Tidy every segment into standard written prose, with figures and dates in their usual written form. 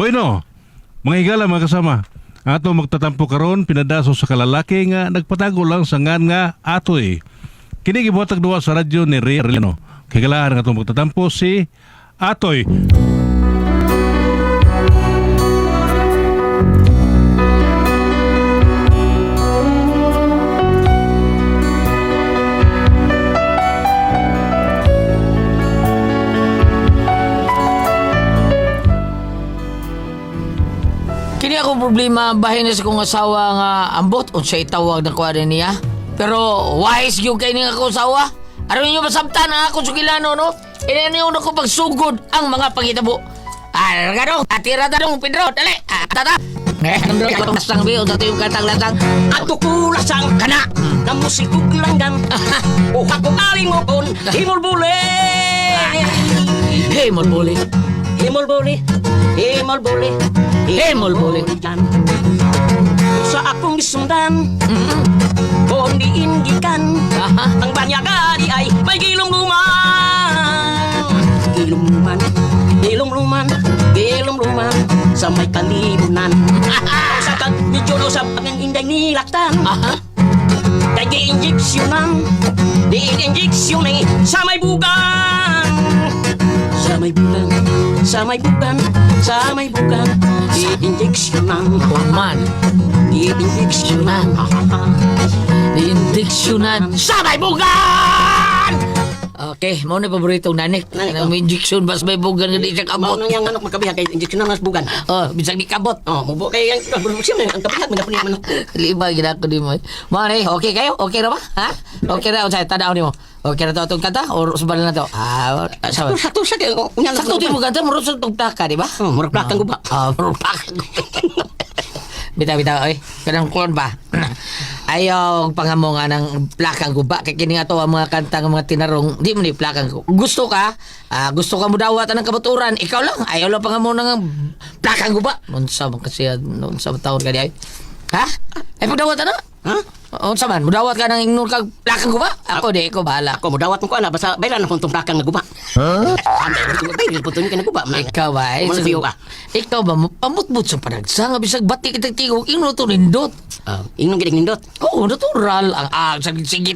Bueno, mga higala mga kasama. Ato magtatampo karon pinadaso sa kalalaki nga nagpatago lang sa ngan nga Atoy. Kini gibuhatag duwa sa radyo ni Ray Arellano. Kagalahan nga itong magtatampo si Atoy. Kini ako problema bahin na sa kong asawa nga ambot unsay tawag na kuha niya. Pero wise gyud kay ni akong asawa. Aron niyo masabtan ang akong sugilano no. Inaniyo na ko pagsugod ang mga pangitabo. Gano, atira ta dong Pedro, dali. Tata. Ano ka lasang biyo sa tuyong katang lasang. Ato ko lasang kana na musikog langgang. O ako aling mo kon himol bule. Hey, Molboli. Himol bule. Himol bule. Himol bule. Sa akong gisundan. Kung diindikan ang banyaga di ay may gilong luman. Gilong luman. Gilong luman. Gilong luman. Sa may kalibunan. Sa kag medyo sa ang inday nilaktan. Kay di-injeksyonan. Di-injeksyonan sa may bugan. Sa may bugan. Sa may bugan. Sa may bugan. Di-injeksyonan. Man, Di-injeksyonan. diindiksyonan sa may bugan! Okay, mo na paboritong nanik. Nang may injection bas may bugan nga di siya Mao kabot. nang yang anak magkabiha kay injeksyonan nas bugan. Oh, bisag di kabot. Oh, mubo kay yang produksyon ang kabihat man dapat manok. Lima gina ko di mo. Mare, okay kayo? Okay ra ba? Ha? Okay ra unsay tanaw nimo. Okay ra to atong kanta or subal na to? Sabi. Sakto sa kay unya Sakto di mo kanta murag sa tugtaka, di ba? Oh, murag plakang guba. Murag plakang. Bitaw, kanang kuan ba? Ayaw pangamo nga ng plakang guba kay kini nga to ang mga kanta ng mga tinarong di mo ni plakang guba. Gusto ka? Gusto ka mo dawat ng kabaturan, ikaw lang. Ayaw lang pangamo ng plakang guba. Unsa man kasi unsa man taon ka di ay? Ha? Ay pagdawat na? Ha? Unsa man mudawat ka ng ingnon kag plakang guba? Ako di ko bahala. Ako mo dawat mo ko ana basta bayran akong tong plakang nga guba. Ha? Bayran po tong nga guba. Ikaw ba? Malabiyo ka. Ikaw ba pamutbut sa panagsa nga bisag bati kitag tingog ingnon to nindot. Ingnon gid nindot. Oo, natural. Sige,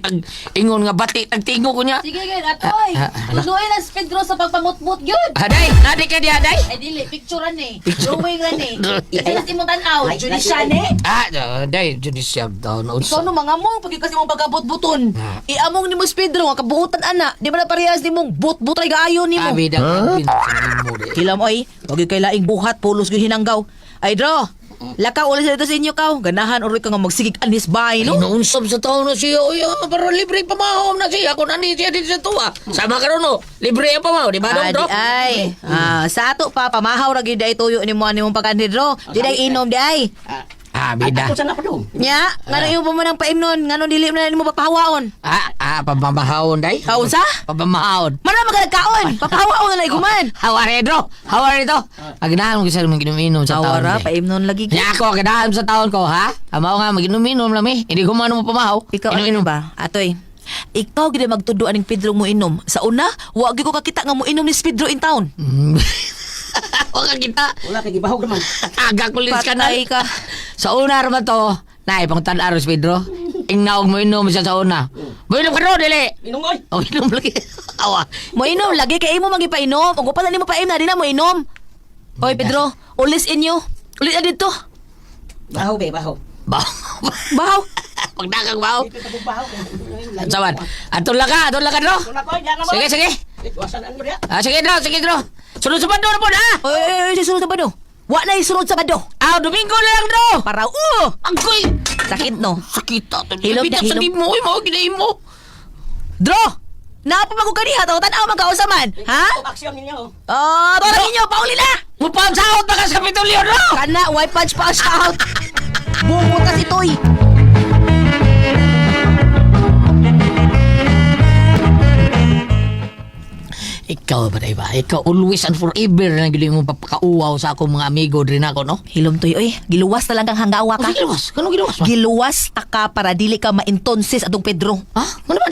ingon nga bati, tagtingo ko niya. Sige, gid, atoy. Lunuin ang Pedro sa pagpamutmut, yun. Haday, nadi ka di haday? Ay, dili, picturean eh. Drawing ran eh. Ay, nasi mo tanaw. Judicial eh. Haday, judicial daw. So, no, mga mo, pag kasi mong pagkabot-buton. Iamong ni mo Pedro, nga kabuutan, ana. Di ba na parehas ni mong but-but ay gaayon ni mo. Bidang mo di. Hilam, oy. Huwag kay laing buhat, pulos yung hinanggaw. Ay, Dro. Lakaw ulit sa dito sa inyo, kaw. Ganahan ulit ka nga magsigig anis bay, no? Inuunsam sa taon na siya. Uy, para libre pamahom na siya. Kung nani siya dito sa tuwa. Sama ka ron, no? Libre ang pamahaw. Di ba, Dro? Ay, sa ato pa, pamahaw ra gyud ay tuyo ni mo mong pagkanhi, Dro. Di day inom, di ay. Bida. Ako sana pa dong. Nya, ngano yung mo nang paimnon, ngano dili mo na mo papahawaon. Pamamahawon, day. Kaon sa? Pamamahawon. Mana magkaon? Papahawaon na guman. Hawari, Dro. Hawari to. Aganahan mo kasi mag-inom sa taon. Hawara, paimnon lagi. Kaya ako, aganahan sa taon ko, ha? Amaw nga, mag-inom lang eh. Hindi ko man mo pamahaw. Ikaw ano ba? Atoy. Ikaw gid magtuduan ning Pedro mo inom. Sa una, wa gyud ko kakita nga mo inom ni Pedro in town. Wala kita. Wala kay gibahog naman. Aga kulis ka na. Patay ka. Sa una naman to. Nay, pang tan-aros, Pedro. Ingnaog mo inom siya sa una. Mo inom ka ro, dili. Inom oy. O, inom lagi. Awa. Mo inom lagi kay imo magipainom. Ug pa ni mo paim na di na mo inom. Oy Pedro, ulis inyo. Ulit na dito. Bahaw be, bahaw. Baw. Bahaw. Pagdagang baw. Bahaw. Saban. Atol lang ka, Dro. Sige, sige. Wasan ano dia? Sige, Dro. Sunod sa bando na po, ha? Oy, sunod sa bado. Wa na isunod sa bado. Domingo lang, Dro. Para Agoy. sakit no. Sakit ta. Hilom na, Sa hilom. mo, mo, ginahin mo. Dro. Napapagod ka niya, tanaw magkausaman. Ha? Aksyon ninyo. Tara ninyo, pauli na! Mupang-sahot na ka sa Kapitolyo, Dro. Kana, white punch pa sa out. Bumutas ito'y. Ikaw ba, ba? Ikaw always and forever na giling mo papakauwaw sa akong mga amigo din ako, no? Hilom to'y, oy. Giluwas na lang kang hanggawa ka. Giluwas? Kano giluwas ba? Giluwas ta ka para dili ka ma-intonsis atong Pedro. Ha? Ano ba?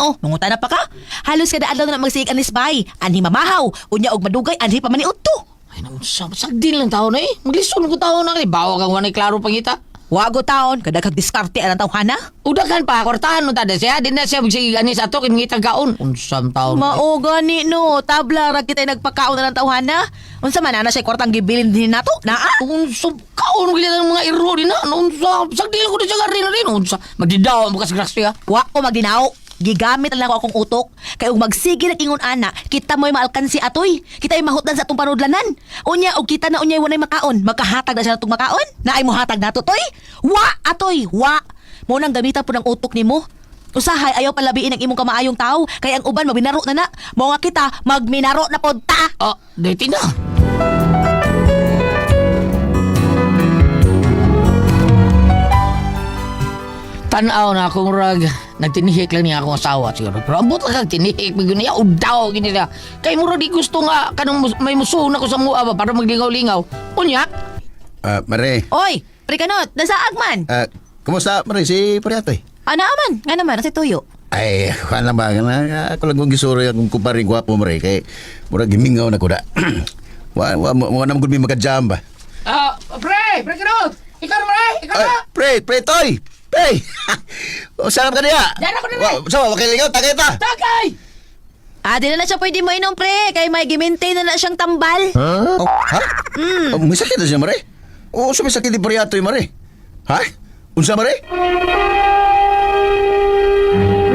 Oh, nungutan na pa ka. Halos kada adlaw na magsigig anis bay. Anhi mamahaw. Unya og madugay, anhi pa maniudto. Ay, sagdin lang tao na eh. Maglison ko tao na kay bawa kang wanay klaro pangita. Wago taon, kada kag-diskarte ang tawhana. Udakan pa, kwartahan mo tada siya. Di na siya magsiganis ato, kinangitang kaon. Unsam taon. Mao gani no, tabla ra kita nagpakaon na ng tawhana. Unsa man ana siya kwartang gibilin din nato? Naa? Unsam kaon, gila ng mga iro din na. Unsam, sagdil ko na siya rin. Unsam, magdidaw mo kas grasya. Wa ko magdinaw. Gigamit lang ako akong utok. Kay ug magsige nag ingon ana, kita mo'y maalkansi atoy. Kita ay mahutdan sa atong panudlanan. Unya og kita na unyay wanay makaon, magkahatag na siya natong makaon. Naay mo hatag nato toy? Wa atoy, wa. Mo nang gamitan po ng utok nimo. Usahay ayaw palabiin ang imong kamaayong tao, kay ang uban magbinaro na na. Mo nga kita magminaro na pod ta. Dito na. Tanaw na akong rag. Nagtinihik lang niya akong asawa siguro. Pero ambot lang kang tinihik. Bigyan niya, udaw, gini niya. Kay mura di gusto nga, kanong may musuh na ko sa mua ba para maglingaw-lingaw. Unya? Mare, Oy, Prikanot, nasaag man. kumusta Mare si Pariatoy? Ana man, nga naman si Tuyo. Ay, kung ba na ako lang kong gisuro yung kumparing gwapo Mare kay mura gimingaw na ko da. Wa naman gud mi magka-jam ba? Pre Kanot! Ikaw naman Pre Toy. Pre. O sarap ka niya. Diyan ako na, Sa wakilingaw tagay ta. Tagay! Di na siya pwede mo inom, pre. Kay may gimintain na siyang tambal. Oh, ha? May sakit na siya Mare? O may sakit ni Pariatoy Mare? Ha? Unsa Mare?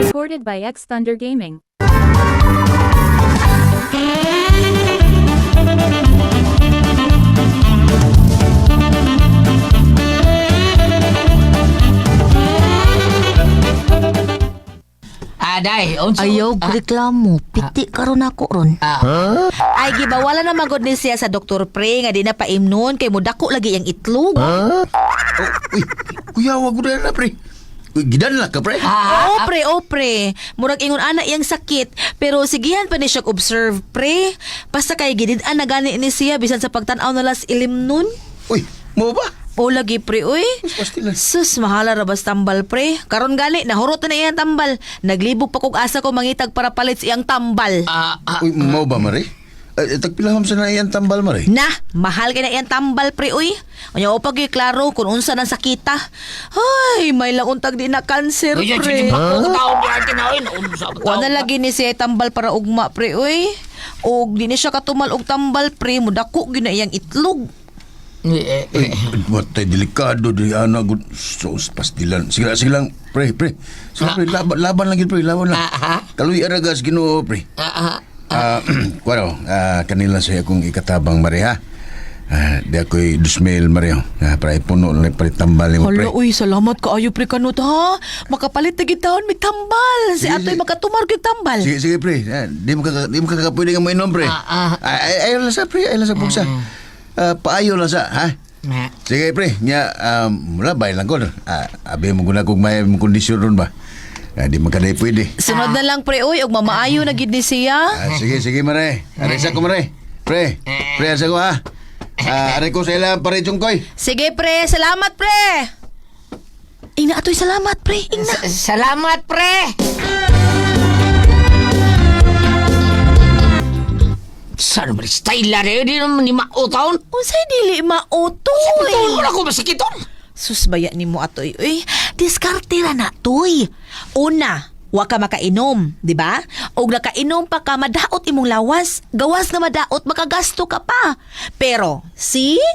Recorded by X Thunder Gaming. Day, Ayaw, reklamo. Piti karon ako ron. Ay, gibawala na magod ni siya sa Dr. Pre nga di na paimnon kay mudako lagi ang itlog. Uy, kuya wag ko na Pre. Uy, gidan na ka Pre. Oh, pre. Murag ingon ana iyang sakit. Pero sigihan pa ni siya observe, pre. Basta kay gidid-an na gani ni siya bisan sa pagtan-aw na las ilim nun. Uy, mo ba? O lagi, pre, uy. Pastilan. Sus, mahala ra bas tambal, pre. Karon gani, nahurot na iyang tambal. Naglibog pa kog asa ko mangitag para palit sa iyang tambal. Uy, mau ba Mare? Tagpilahom sa na iyang tambal Mare. Na, mahal kay na iyang tambal, pre, uy. Unya o pag klaro kung unsa nang sakita. Ay, may lang untag di na cancer, Uy, pre. sige, pagkakataon di atin na yun. Wala lagi ni siya tambal para ugma, pre, uy. Og di ni siya katumal og tambal, pre. Mudako gina iyang itlog. Matay delikado di ana gud sos pastilan. Sige lang, Pre. Sige Pre, laban lang gid Pre, laban lang. Kaluy aragas Ginoo Pre. Kuwaro, kanila sa akong ikatabang Mare ha. Di ako'y 2,000 Mare para ipuno lang palit tambal mo Pre. Hala, uy, salamat kaayo, pre, kanot, ha? Makapalit na gitahon, may tambal. Si Sige, ato'y sige. makatumar kong tambal. Sige Pre, di mo kakapwede nga mainom Pre. Ayaw lang sa Pre, ayaw lang sa pugsa. Paayo lang sa, ha? Sige Pre, nya mula bay lang ko. Abi mo guna kog may kondisyon ron ba? Di magkaday pwede. Sunod na lang, pre, uy, og mamaayo na gid ni siya. Sige Mare. Arisa ko Mare. Pre, arisa ko ha. Aray ko sa ilang parechong koy. Sige, pre, salamat, pre. Ina, ato'y salamat, pre. Ina. Salamat, pre! Saan ba style na rin? Di naman ni mautaon. Unsay dili mautoy. Ito mo na ko masakiton. Sus, baya ni mo atoy. Uy, diskarte ra na, toy. Una, wa ka makainom, di ba? Og nakainom pa ka, madaot imong lawas. Gawas na madaot, makagasto ka pa. Pero,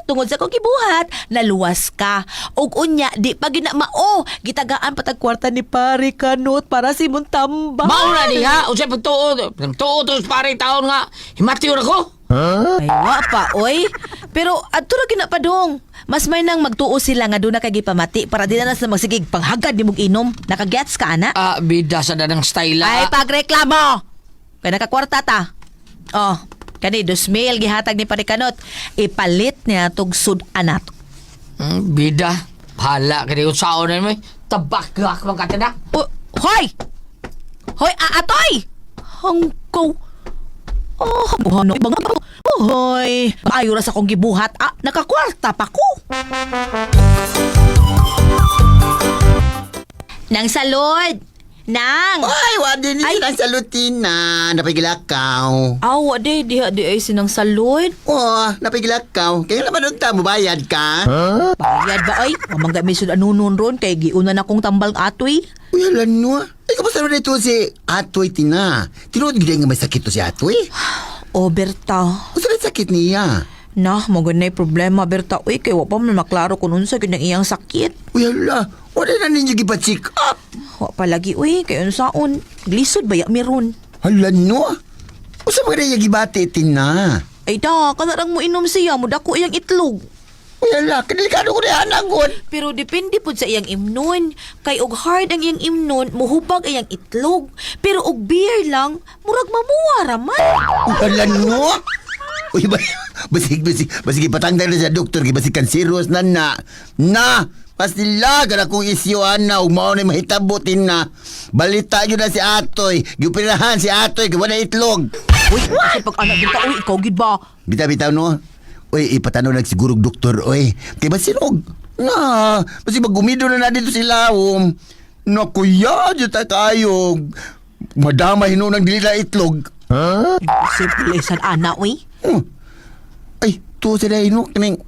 tungod sa kong gibuhat, naluwas ka. Og unya, di pa ginamao. Gitagaan patag kwarta ni Pare Kanot para si mong tambal. Mauna di ha. O siya pagtuod. Pagtuod tos pare taon nga. Himatiyo na ko. Ay, wa pa, oy. Pero, adto ra ginapadong. Mas may nang magtuo sila nga doon na kay gipamati para di na sa magsigig panghagad ni mong inom. Nakagets ka, ana? Bida sa danang style. Ay, pagreklamo! Kaya nakakwarta ta. Oh, kani 2,000 gihatag ni Pare Kanot. Ipalit niya tog sud-anat. Bida. Bahala ka rin yung saon na mo. Tabak-gak mga katada. Hoy! Hoy, atoy! Hangkaw. Oh, buhano ibang ako. Hoy, maayo ra sa akong gibuhat. Nakakwarta pa ko. Nang salod. Nang! Ay, wadi ni Ay. silang salutina. Napagilakaw. Awa di ay sinang salud. Oh, napagilakaw. Kaya naman nung mo bayad ka? Bayad ba ay? Mamangga may sud anunon ron kay giuna na kong tambal atoy. Uy, alam mo. Ay, kamusta rin ito si Atoy Tina? Tinuod gila nga may sakit to si Atoy? O Berta. Kung saan sakit niya? Na, magunay problema Berta. Uy, kay wa pa man maklaro kung unsa gyud ang iyang sakit. Uy, ala. Wala na ninyo gipa-check up. Wa palagi uy, kay unsaon? Glisod ba ya meron? Hala, no? Usa ba na yung gibati, Tina? Ay da, kanarang mo inom siya, mudako iyang itlog. Uy, ala. Kanilikado ko na anagon. Pero depende po sa iyang imnon. Kay og hard ang iyang imnon, muhubag iyang itlog. Pero og beer lang, murag mamuwara man. Hala, no? Uy, basig ipatanggal na sa doktor, basig kanseros na. Pastila, gara kong isyoan na, umao na mahitabutin na. Balita yun na si Atoy. Giupirahan si Atoy, gawa na itlog. Uy, kasi pag anak din ka, uy, ikaw gid ba? Bitaw no? Uy, ipatano lang siguro doktor, uy. Kaya basinog. Na, basi magumido na dito sila, Nakuya, dyan tayo. Madama hinunang dili na itlog. Simple san ana, uy. Ay, to sila hino, kaning...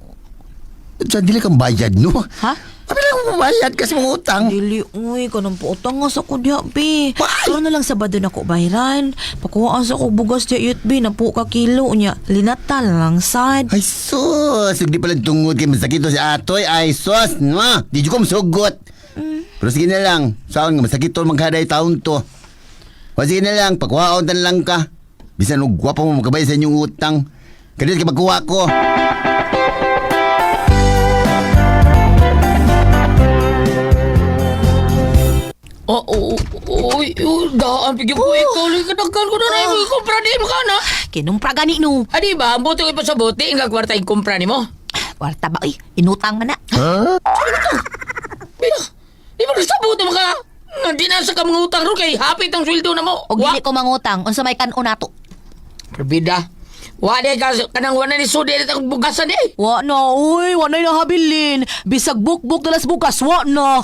Diyan dili kang bayad, no? Ha? Abi lang bayad kasi mga utang. Dili, uy, kanang puutang nga sa ko diya, be. Why? Pero na lang Sabado na ko bayran. Pakuhaan sa ko bugas diya, yut, be. Napu ka kilo niya. Linata lang, sad. Ay, sus! Hindi pala tungod kay masakit to si Atoy. Ay, sus! No? Di ko masugot. Pero sige na lang. Saan nga masakit to maghaday taon to. O sige na lang, pakuhaon tan lang ka. Bisan og gwapo mo magkabay sa inyong utang. Kadit ka magkuha ko. Daan, bigyan ko ikaw. Kadagkan ko na na yung kumpra di mo ka na. Kinumpra gani, no. Adi ba, ang buti ko pa sa buti, ang kwarta yung kumpra ni mo. Warta ba, uy? Inutang man na. Bila, di ba nasabot mo ka? Hindi na sa mga utang ro kay hapit ang sweldo na mo. O gili ko mangutang, unsa may kanon nato. Bida, wala ka kanang wala ni Sudi at ang bugasan eh. Wa na, uy, wa na habilin. Bisag bukbuk dalas bukas, wa na.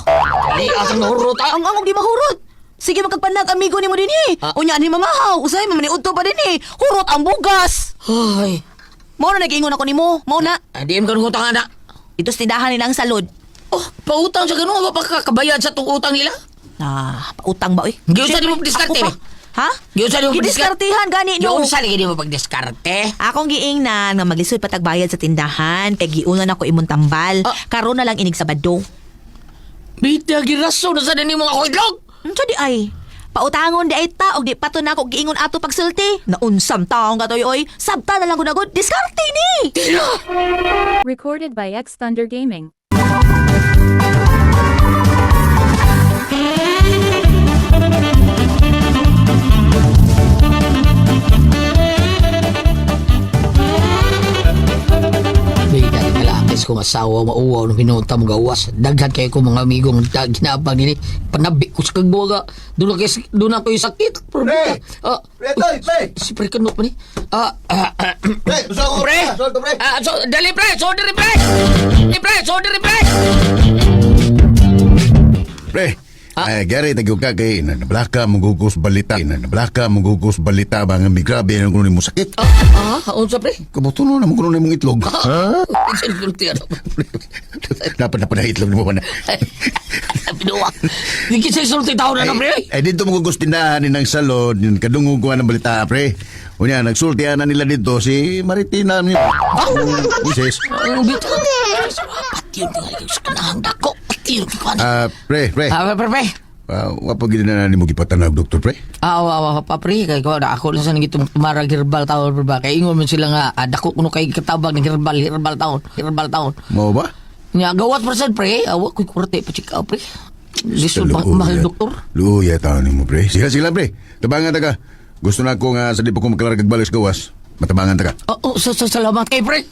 Di asang nahurot ah. Ang angog di mahurot. Sige magkagpanag amigo ni mo din eh. Unya ni mamahaw, usay mamani udto pa din eh. Hurot ang bugas. Ay, Mao na nag-ingon ako nimo, mao na. di mo kanong utang anak. Ito sa tindahan nila ang salod. Oh, pautang sa ganun, ba pakakabayad sa itong utang nila? Ah, pautang ba oy? Giyon sa di mo diskarte Ako ni. pa. Ha? Giyon sa di mo Gidiskartihan gani no. Giyon sa di mo pagdiskarte. Akong giingnan nga maglisod patagbayad sa tindahan kay giunan ako imong tambal. Karon na lang inig Sabado. Bida, giraso na sa nimo ako itlog. Unsa di ay? Pautangon di ay ta og di pato na ako giingon ato pagsulti. Naunsam taong katoy oy. Sabta na lang gud diskarte ni. Recorded by X Thunder Gaming. Bida, kalakis kong asawa mauwaw nung pinunta mo gawas. Daghan kayo ko mga amigong ginabang nini. Panabi ko sa kagbuwaga. Doon ako yung sakit. Pre! Pre, Toy, pre! Si Pre kanot pa ni. Pre, gusto ko, Pre! Solto, pre! Dali Pre! Sodari Pre! Pre! Sodari Pre! Pre, Gary, tagyo ka kay nablaka magugos balita. Nablaka magugos balita ba nga migrabe ang kuno mo sakit. Unsa Pre? Kabutuno na mo kuno mong itlog. Dapat na itlog mo na. Pinuwa. Hindi kisay sulti tao na na Pre. Ay dito magugos tindahan ng salon, yung kadungog ko ng balita, pre. Unya, nagsultihan na nila dito si Maritina. Misis. Ang bito. Pati yung sa kanahang dako. Pati yung Pre. Pre. Wapag na ni mo gipatanag, Dr. Pre. Papre, kay ko na ako lang sa nagitong tumarag herbal taon ba kay ingon man sila nga dako kuno kay katabang ng herbal taon. Mo ba? Nya gawat persen pre, awa ko kurte pa check up pre. Lisod mahal doktor. Luya taon ni mo, pre. Sila, pre. Tabangan ta ka. Gusto na ko nga sa di pa ko makalarag balis gawas. Matabangan ta ka. Salamat kay pre.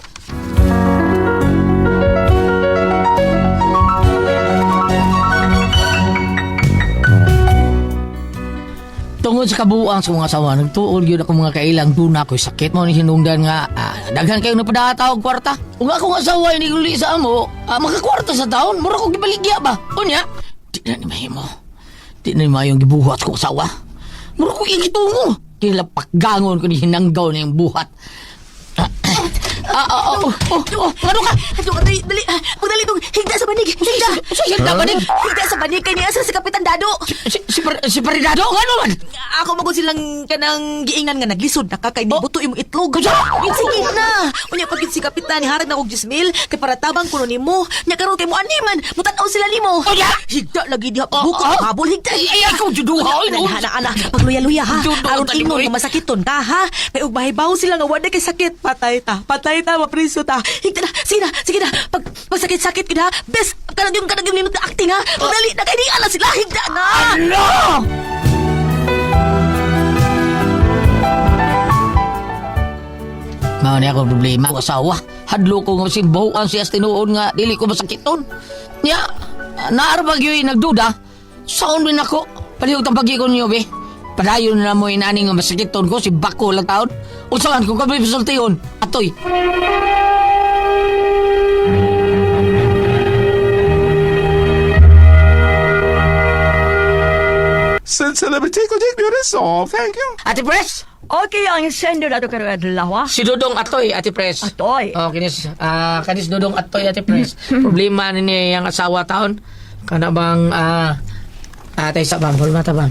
Tungod sa kabuuan sa mga asawa, nagtuol yun ako mga kailang doon ako'y sakit mo ni hinungdan nga, daghan kayo napadataw kwarta. Kung akong asawa hindi guli sa amo, makakwarta sa taon, mura ko gibaligya ba? Unya, di na ni mahimo. Di na mayong gibuhat ko asawa. Mura ko yung gitungo. Kinalapakgangon ko ni hinanggaw na yung buhat. Ano ka? Dali, magdali dong. Higda sa banig. Higda. Higda banig? Higda sa banig kay niya sa Kapitan Dado. Si Parinado? Ano man? Ako magod silang kanang giingan nga naglisod nakakay ni buto imong itlog. Sige na. Unya pagit si Kapitan ni harag na og 10,000 kay para tabang kuno nimo. Nya karon kay mo animan, mutan-aw sila nimo. Unya? Higda lagi diha buko habol higda. Ay, ako juduha. Ana, pagluya-luya ha. Judo, Aron tali mo, ingon nga masakiton ka ha. Kay og mahibaw sila nga wala kay sakit. Patay ta, mapriso ta. Higda na, sige na. Pagsakit-sakit kita, bes kanang yung minute acting ha. Dali na kay di ala sila higda na. Ano? Mao ni ako problema ko asawa. Hadlo ko nga simbahuan siya tinuod nga dili ko masakiton. Nya, naarbag yoy nagduda. Saon din ako. Palihog tabagi ko niyo be. Padayon na mo inani nga masakiton ko si Bako lang taon. Usahan ko kami pasultiyon. Atoy. Since celebrity ko take the resolve, thank you. Ate Pres, Okay, ang sender na ito karoon adlaw. si Dodong Atoy, Ate Pres. Atoy. Oh, kanis Dodong Atoy, Ate Pres. Problema ni yung asawa taon. Kana bang, atay sa bang, hulmata bang.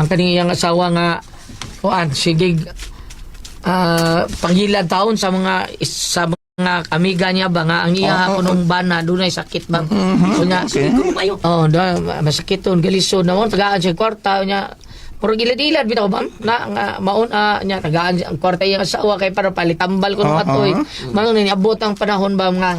Kani yung asawa nga, sige, pangilad taon sa mga amiga niya ba nga ang iya kunong bana dunay sakit bang kunya masakit ton galisod na mo tagaan siya kwarta nya puro gilad-ilad bitaw bang nga maun nya tagaan ang kwarta yung asawa kay para palitambal ko atoy manong ni abot ang panahon ba nga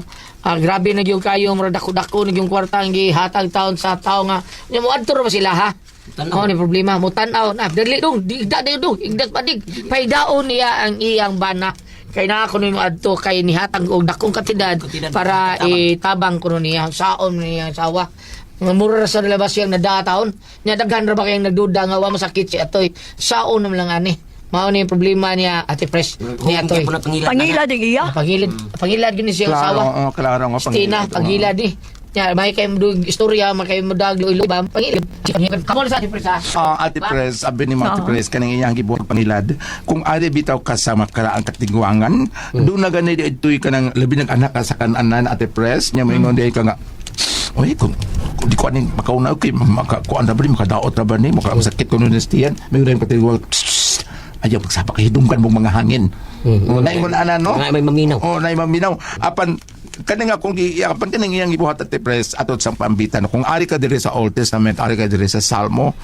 grabe na gyud kayo mura dako-dako na yung kwarta ang gihatag taon sa tao nga nya mo adto ba sila ha. Ni problema mo tan-aw na dali dong igda padig paidaon niya ang iyang bana. Kaya na ako nung adto kay nihatang og dakong katidad para itabang ko niya saon niya sawa. Mura ra sa labas yang nadataon. Nya daghan ra ba kayang nagduda nga wa masakit si Atoy. Saon naman lang ani. Mao ni problema niya Ate Pres ni Atoy. Pangilad ng iya. Pangilad gini siya sawa. Klaro nga Stina pangilad ni. Nya may kay mo istorya makay mo daglo ilubam pangilad. Kamo sa Ate Pres ha. Ate Pres, sabi ni Ate Pres, kanang iyang gibuhat pangilad, kung ari bitaw ka sa makaraang katigwangan, doon na gani ito'y ka ng labi ng anak ka sa kananan, Ate Pres, niya mo ingon ka nga, oy, kung di ko aning makauna, okay, makakuan na ba ni, makadaot na ba ni, makakasakit ko nun nistiyan, may rin katigwag, ayaw pagsapa kahidungkan mong mga hangin. Naingon ana, no? May maminaw. Nay maminaw. Apan, kani nga kung iapan kanang iyang gibuhat at Pres atot sang pambitan kung ari ka diri sa Old Testament ari ka diri sa Salmo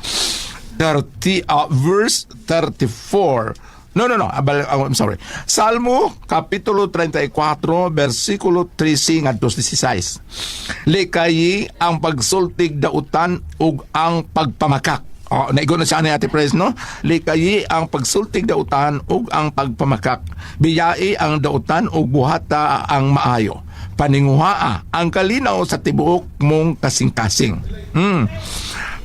30 verse 34 no I'm sorry Salmo kapitulo 34 bersikulo 13 ngadto 16 likayi ang pagsultig dautan ug ang pagpamakak. Naigo na siya ni Ate Pres, no? Likayi ang pagsultig dautan ug ang pagpamakak. Biyai ang dautan ug buhata ang maayo. Paninguhaa ang kalinaw sa tibuok mong kasing-kasing.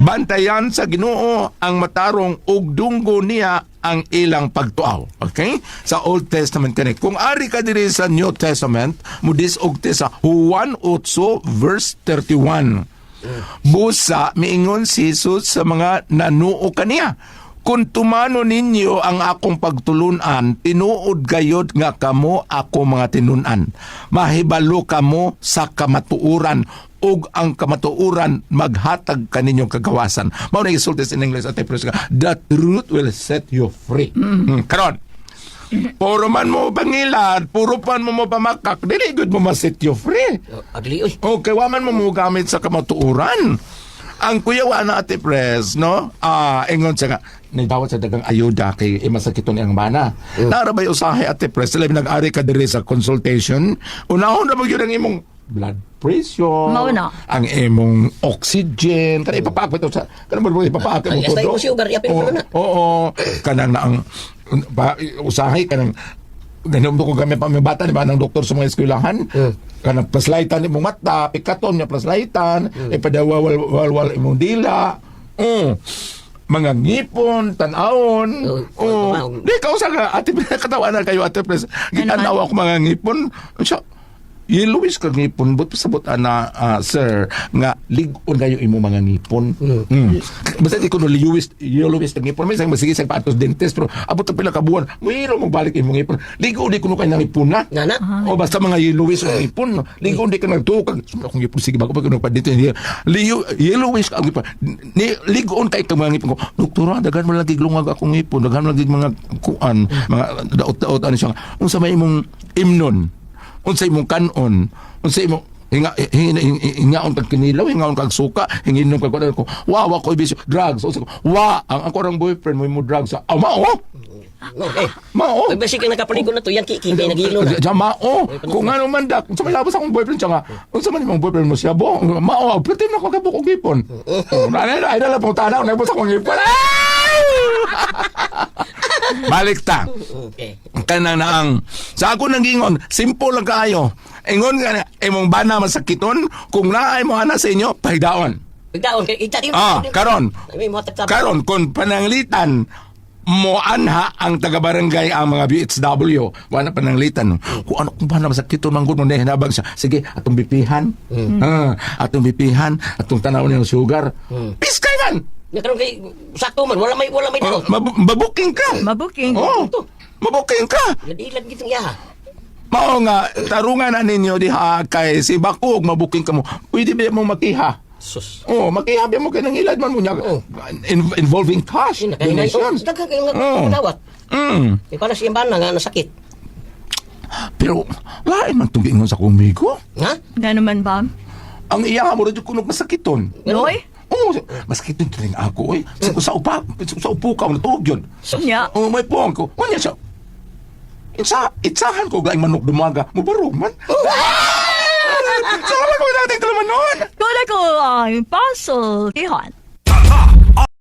Bantayan sa Ginoo ang matarong ug dunggo niya ang ilang pagtuaw. Okay? Sa Old Testament kani. Kung ari ka diri sa New Testament, mudis og sa Juan 8 verse 31. Busa miingon si Jesus sa mga nanuo kaniya. Kung tumano ninyo ang akong pagtulunan, tinuod gayod nga kamo ako mga tinunan. Mahibalo kamo sa kamatuuran ug ang kamatuuran maghatag kaninyong kagawasan. Mao na isulti in English at the truth will set you free. Karon. Puro man mo bangilad, puro pan mo pamakak, dili good mo ma-set you free. Agli oy. Okay, waman mo gamit sa kamatuuran. Ang kuyawa na Ate Pres, no? Ingon siya nga, nagdawat sa dagang ayuda kay masakiton ang bana. Narabay usahay Ate Pres, sila nag-ari ka diri sa consultation. Unahon na mo yun ang imong blood pressure, Mauna. ang imong oxygen, kanang ipapakit ito sa, kanang mo ipapakit mo Ay, mo sugar, yapin mo na. Oo, kanang na ang usahay, kanang ganun ko kami pa may bata, di ba, ng doktor sa mga eskwelahan, kanang plaslaytan imong mata, pikaton niya plaslaytan, ipadawal imong dila, mga ngipon, tanawon, di ka usa nga, ate, katawa na kayo, Ate Pres, ginanawa ako mga ngipon, siya, yellowish kag ngipon but pasabot ana sir nga lig-on kayo imo mga ngipon. Basta di ko no yellowish kag ngipon may sang masige sa patos dentist pero abot ta pila ka buwan mo magbalik imo ngipon. Lig-on di ko no kay nang ngipon na. Nana? O basta mga yellowish kag ngipon. Lig-on di ka nagtukag. Akong ngipon sige bago pa kuno pa dito yellowish kag ngipon. Ni lig-on kay kag mga ngipon ko. Doktor, daghan man lagi glungag akong ngipon, daghan man lagi mga kuan, mga daot-daot ano siya. Unsa may imong imnon? Unsay imong kanon, unsay imong hingaon kag kinilaw, hingaon kag suka, hinginom kag ko. Wa ko ibisyo drugs. Ang ako rang boyfriend mo imo drugs. Mao. No, Mao. Basi kay nakapaligo na to, yan kay nagilo na. Mao. Kung ano man dak, sa may labas akong boyfriend siya nga. Unsa man imong boyfriend mo siya bo? Mao, pwede na ko kabuk og ipon. Ay dala pong tanaw, nabos akong ipon. Balik ta. Okay. Kanang naang sa ako nang gingon, simple lang kaayo. Ingon nga imong bana masakiton kung naay mo ana sa inyo pahidaon. Pagdaon kay ita Karon. May mo tatap. Karon kung pananglitan mo anha ang taga-barangay ang mga BHW wala pananglitan kung ano kung bana masakiton man gud mo na hinabag siya sige atong bipihan atong bipihan atong tanaw ng sugar piskay man Nakaroon kay sakto man wala may daw. mabuking ka Mabuking. mabuking ka Nadilat gitong yaha. mao nga tarungan na ninyo diha kay si Bakog mabuking ka mo pwede ba mo makiha Sus. makiha ba mo kay nang ilad man mo niya involving cash donations Daghan kay nagdawat. Kay para siyang bana nga nasakit. pero lain man itong giingon sa kumigo Ha? Nga naman ba? ang iya mo rin kunog masakiton Noy? masakiton rin ako sa upo ka natuog yun Nya. may puwang ko kanya siya itsahan ko gaing manok dumaga mubarog man saan ko natin talaman noon Kula ko ang puzzle. Tihan.